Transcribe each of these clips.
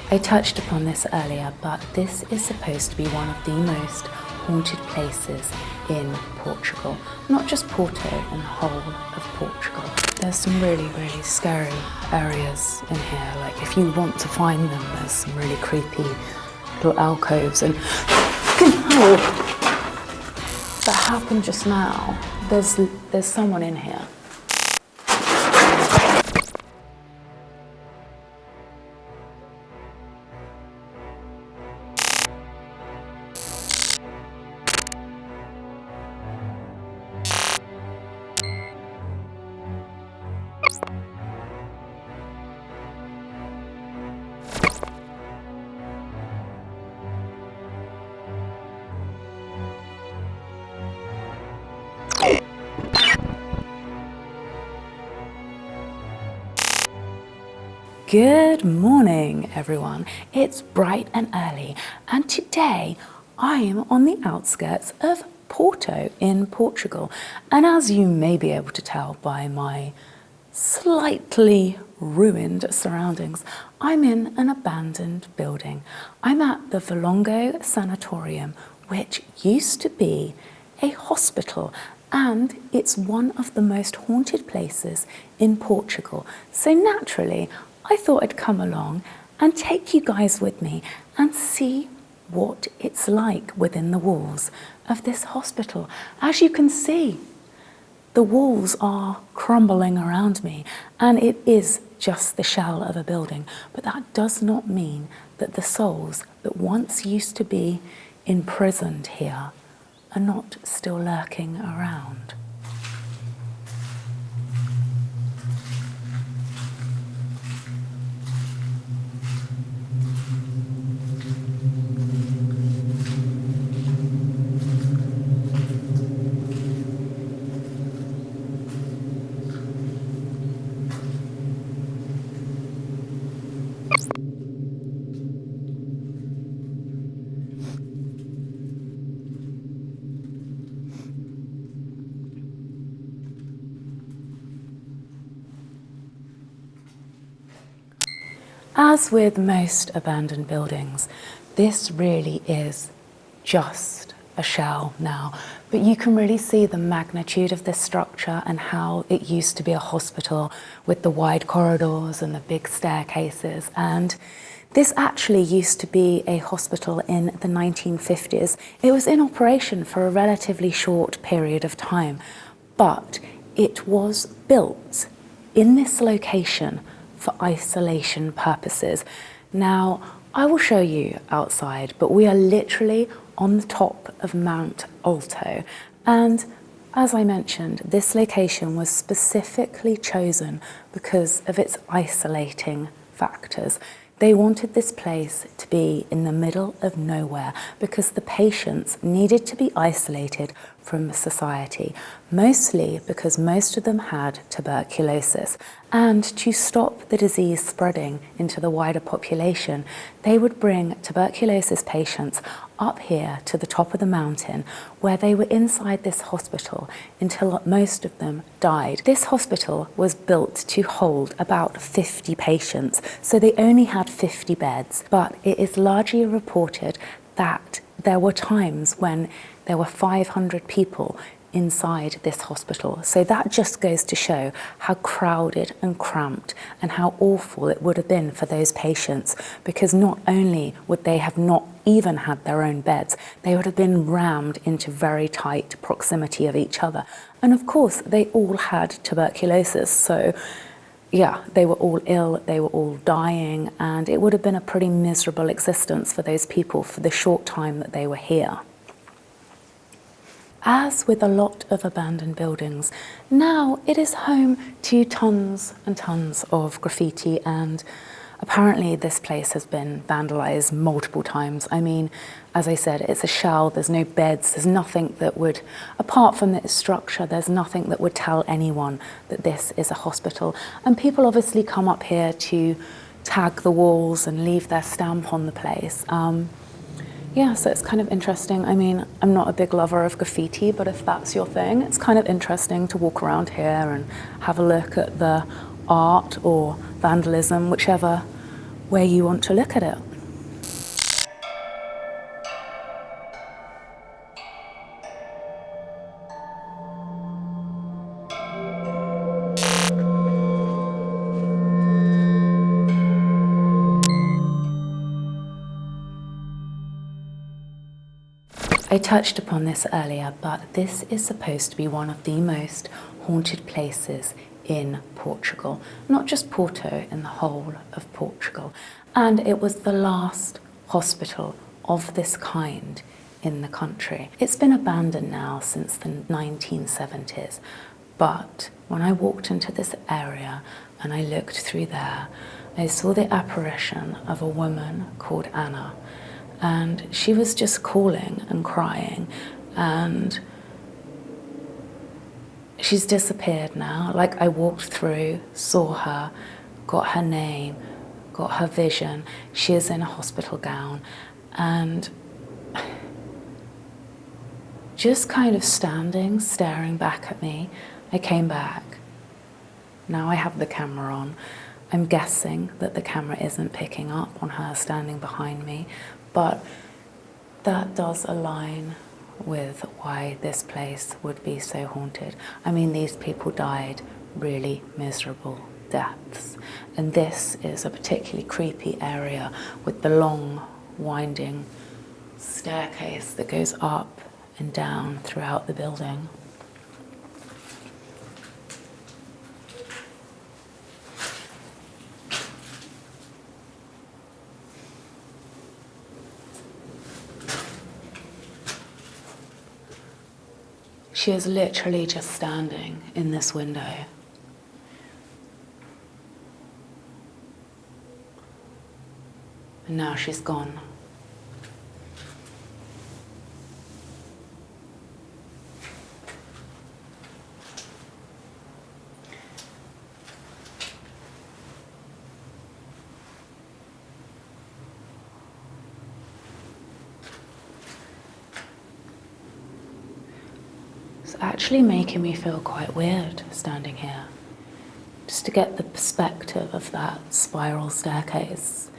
I touched upon this earlier, but this is supposed to be one of the most haunted places in Portugal. Not just Porto, in the whole of Portugal. There's some really, really scary areas in here. Like if you want to find them, there's some really creepy little alcoves and that happened just now. There's someone in here. Good morning, everyone. It's bright and early, and today I am on the outskirts of Porto in Portugal. And as you may be able to tell by my slightly ruined surroundings, I'm in an abandoned building. I'm at the Valongo Sanatorium, which used to be a hospital, and it's one of the most haunted places in Portugal. So naturally, I thought I'd come along and take you guys with me and see what it's like within the walls of this hospital. As you can see, the walls are crumbling around me, and it is just the shell of a building, but that does not mean that the souls that once used to be imprisoned here are not still lurking around. As with most abandoned buildings, this really is just a shell now, but you can really see the magnitude of this structure and how it used to be a hospital with the wide corridors and the big staircases. And this actually used to be a hospital in the 1950s. It was in operation for a relatively short period of time, but it was built in this location for isolation purposes. Now, I will show you outside, but we are literally on the top of Mont Alto. And as I mentioned, this location was specifically chosen because of its isolating factors. They wanted this place to be in the middle of nowhere because the patients needed to be isolated from society, mostly because most of them had tuberculosis. And to stop the disease spreading into the wider population, they would bring tuberculosis patients up here to the top of the mountain, where they were inside this hospital until most of them died. This hospital was built to hold about 50 patients, so they only had 50 beds, but it is largely reported that there were times when there were 500 people inside this hospital. So that just goes to show how crowded and cramped and how awful it would have been for those patients, because not only would they have not even had their own beds, they would have been rammed into very tight proximity of each other. And of course, they all had tuberculosis. So yeah, they were all ill, they were all dying, and it would have been a pretty miserable existence for those people for the short time that they were here. As with a lot of abandoned buildings, now it is home to tons and tons of graffiti, and apparently this place has been vandalized multiple times. I mean, as I said, it's a shell, there's no beds, there's nothing that would, apart from its structure, there's nothing that would tell anyone that this is a hospital. And people obviously come up here to tag the walls and leave their stamp on the place. Yeah, so it's kind of interesting. I mean, I'm not a big lover of graffiti, but if that's your thing, it's kind of interesting to walk around here and have a look at the art or vandalism, whichever where you want to look at it. I touched upon this earlier, but this is supposed to be one of the most haunted places in Portugal. Not just Porto, in the whole of Portugal. And it was the last hospital of this kind in the country. It's been abandoned now since the 1970s, but when I walked into this area and I looked through there, I saw the apparition of a woman called Anna. And she was just calling and crying, and she's disappeared now. Like, I walked through, saw her, got her name, got her vision. She is in a hospital gown, and just kind of standing, staring back at me. I came back. Now I have the camera on. I'm guessing that the camera isn't picking up on her standing behind me, but that does align with why this place would be so haunted. I mean, these people died really miserable deaths, and this is a particularly creepy area with the long, winding staircase that goes up and down throughout the building. She is literally just standing in this window. And now she's gone. It's actually making me feel quite weird standing here. Just to get the perspective of that spiral staircase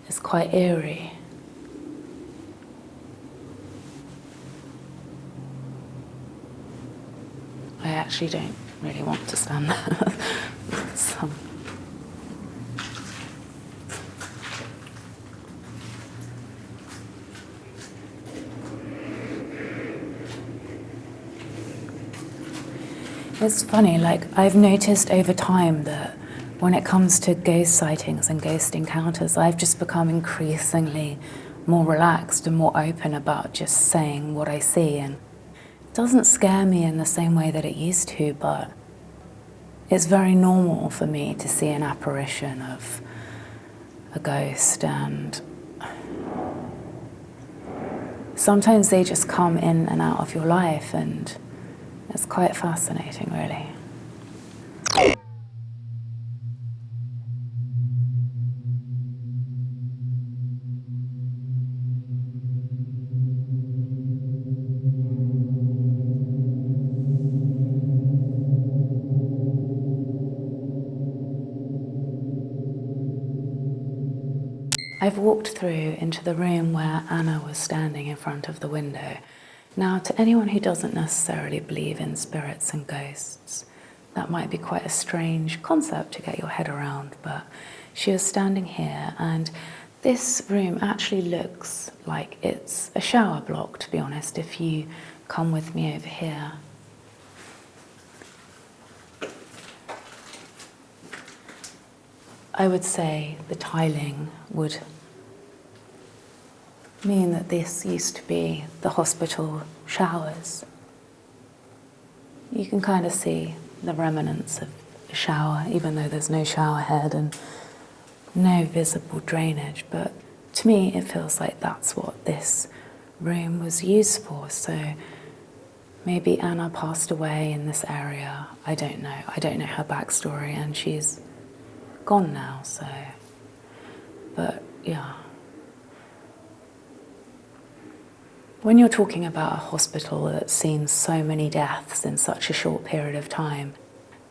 is quite eerie. I actually don't really want to stand there. It's funny, like, I've noticed over time that when it comes to ghost sightings and ghost encounters, I've just become increasingly more relaxed and more open about just saying what I see. And it doesn't scare me in the same way that it used to, but it's very normal for me to see an apparition of a ghost, and sometimes they just come in and out of your life, and it's quite fascinating, really. I've walked through into the room where Anna was standing in front of the window. Now, to anyone who doesn't necessarily believe in spirits and ghosts, that might be quite a strange concept to get your head around, but she was standing here, and this room actually looks like it's a shower block, to be honest, if you come with me over here. I would say the tiling would mean that this used to be the hospital showers. You can kind of see the remnants of a shower, even though there's no shower head and no visible drainage. But to me, it feels like that's what this room was used for. So maybe Anna passed away in this area. I don't know. I don't know her backstory, and she's gone now, so. But yeah. When you're talking about a hospital that's seen so many deaths in such a short period of time,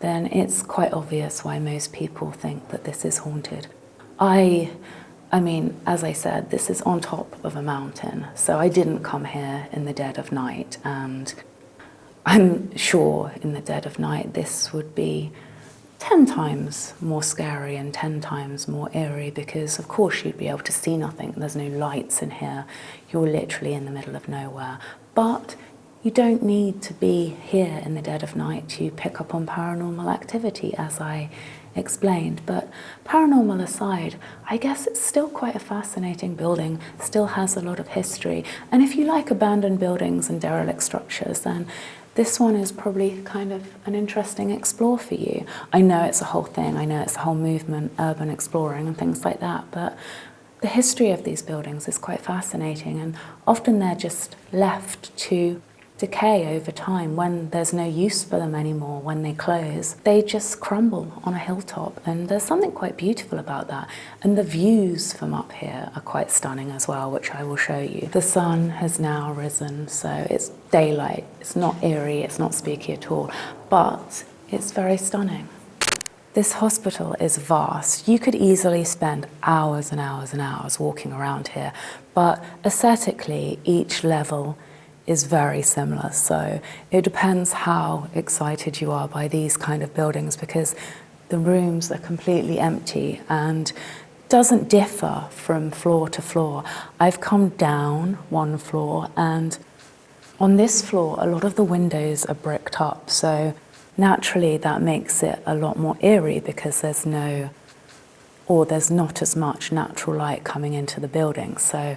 then it's quite obvious why most people think that this is haunted. I mean, as I said, this is on top of a mountain, so I didn't come here in the dead of night, and I'm sure in the dead of night this would be 10 times more scary and 10 times more eerie, because of course you'd be able to see nothing. There's no lights in here. You're literally in the middle of nowhere. But you don't need to be here in the dead of night to pick up on paranormal activity, as I explained. But paranormal aside, I guess it's still quite a fascinating building, still has a lot of history. And if you like abandoned buildings and derelict structures, then this one is probably kind of an interesting explore for you. I know it's a whole thing, I know it's a whole movement, urban exploring and things like that, but the history of these buildings is quite fascinating, and often they're just left to decay over time when there's no use for them anymore. When they close, they just crumble on a hilltop, and there's something quite beautiful about that. And the views from up here are quite stunning as well, which I will show you. The sun has now risen, so it's daylight. It's not eerie, it's not spooky at all, but it's very stunning. This hospital is vast. You could easily spend hours and hours and hours walking around here, but aesthetically, each level is very similar. So it depends how excited you are by these kind of buildings, because the rooms are completely empty and doesn't differ from floor to floor. I've come down one floor, and on this floor, a lot of the windows are bricked up. So naturally that makes it a lot more eerie, because there's not as much natural light coming into the building. So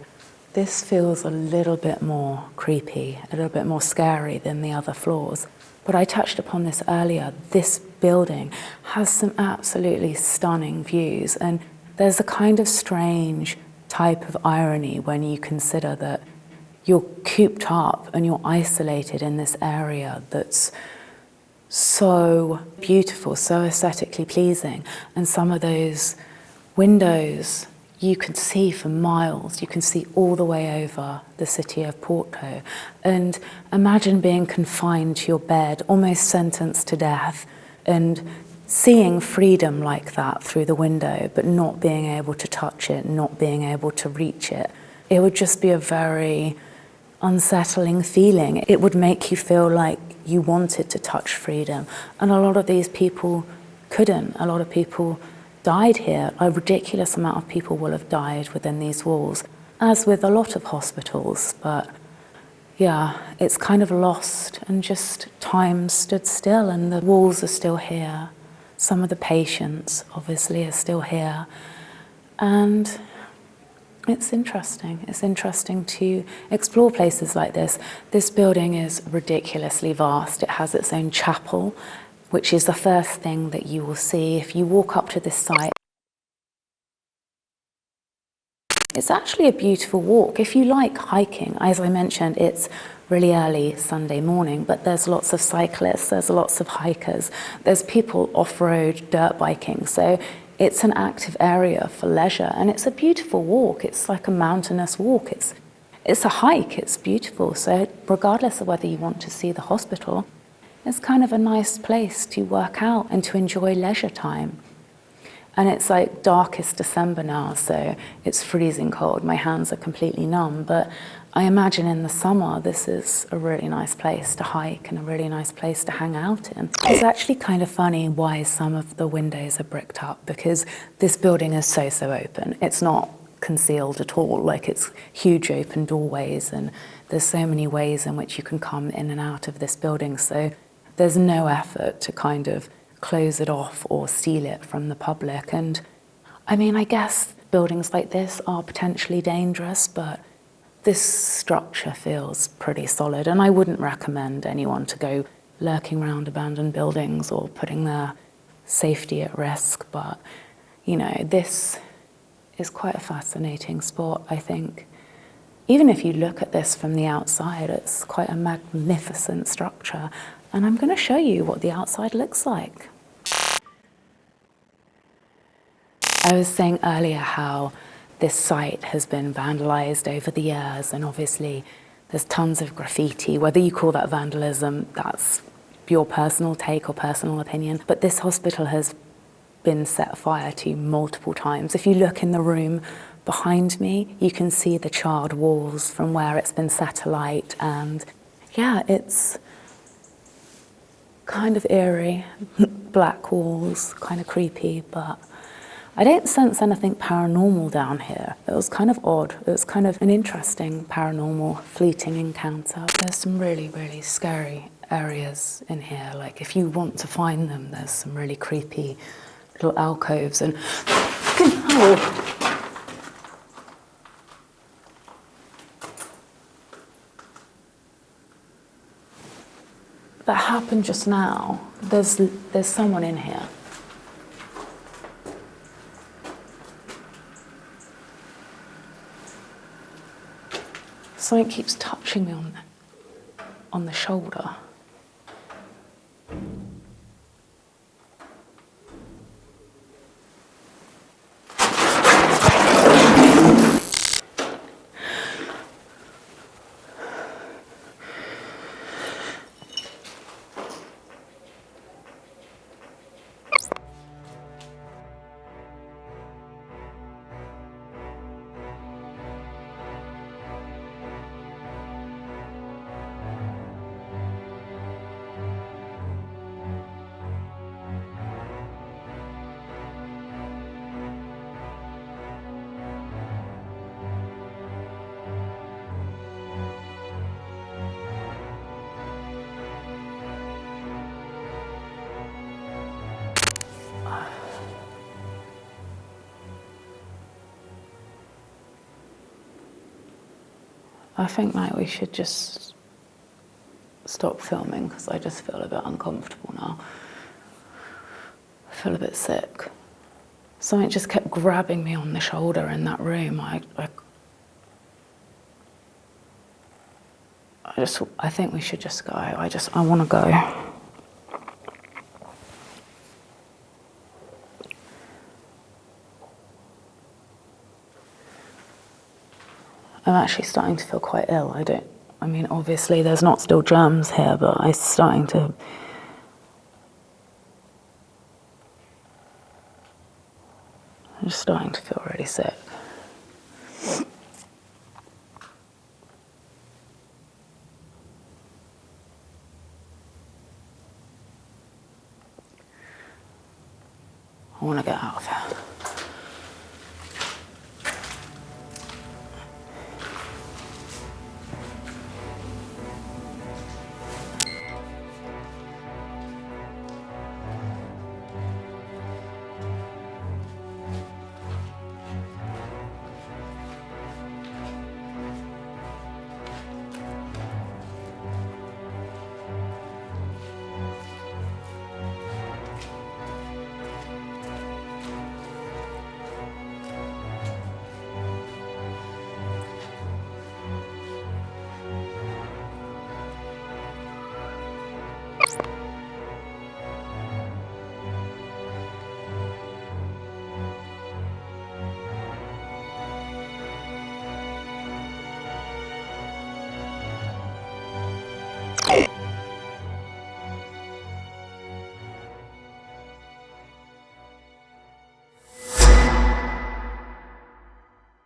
this feels a little bit more creepy, a little bit more scary than the other floors. But I touched upon this earlier, this building has some absolutely stunning views, and there's a kind of strange type of irony when you consider that you're cooped up and you're isolated in this area that's so beautiful, so aesthetically pleasing, and some of those windows you can see for miles. You can see all the way over the city of Porto. And imagine being confined to your bed, almost sentenced to death, and seeing freedom like that through the window, but not being able to touch it, not being able to reach it. It would just be a very unsettling feeling. It would make you feel like you wanted to touch freedom. And a lot of these people couldn't. A lot of people died here. A ridiculous amount of people will have died within these walls, as with a lot of hospitals. But yeah, it's kind of lost, and just time stood still, and the walls are still here. Some of the patients obviously are still here. And it's interesting. It's interesting to explore places like this. This building is ridiculously vast. It has its own chapel, which is the first thing that you will see if you walk up to this site. It's actually a beautiful walk. If you like hiking, as I mentioned, it's really early Sunday morning, but there's lots of cyclists, there's lots of hikers, there's people off-road dirt biking. So it's an active area for leisure, and it's a beautiful walk. It's like a mountainous walk. It's a hike, it's beautiful. So regardless of whether you want to see the hospital, it's kind of a nice place to work out and to enjoy leisure time. And it's like darkest December now, so it's freezing cold. My hands are completely numb, but I imagine in the summer this is a really nice place to hike and a really nice place to hang out in. It's actually kind of funny why some of the windows are bricked up, because this building is so open. It's not concealed at all. Like, it's huge open doorways, and there's so many ways in which you can come in and out of this building. So there's no effort to kind of close it off or steal it from the public. And I mean, I guess buildings like this are potentially dangerous, but this structure feels pretty solid, and I wouldn't recommend anyone to go lurking around abandoned buildings or putting their safety at risk. But, you know, this is quite a fascinating spot, I think. Even if you look at this from the outside, it's quite a magnificent structure. And I'm going to show you what the outside looks like. I was saying earlier how this site has been vandalized over the years, and obviously there's tons of graffiti. Whether you call that vandalism, that's your personal take or personal opinion. But this hospital has been set fire to multiple times. If you look in the room behind me, you can see the charred walls from where it's been set alight, and yeah, it's kind of eerie, black walls, kind of creepy, but I don't sense anything paranormal down here. It was kind of odd. It was kind of an interesting paranormal fleeting encounter. There's some really, really scary areas in here. Like if you want to find them, there's some really creepy little alcoves and that happened just now. There's someone in here. Something keeps touching me on the shoulder. I think like we should just stop filming because I just feel a bit uncomfortable now. I feel a bit sick. Something just kept grabbing me on the shoulder in that room. I think we should just go. I want to go. I'm actually starting to feel quite ill. I mean, obviously there's not still germs here, but I'm just starting to feel really sick.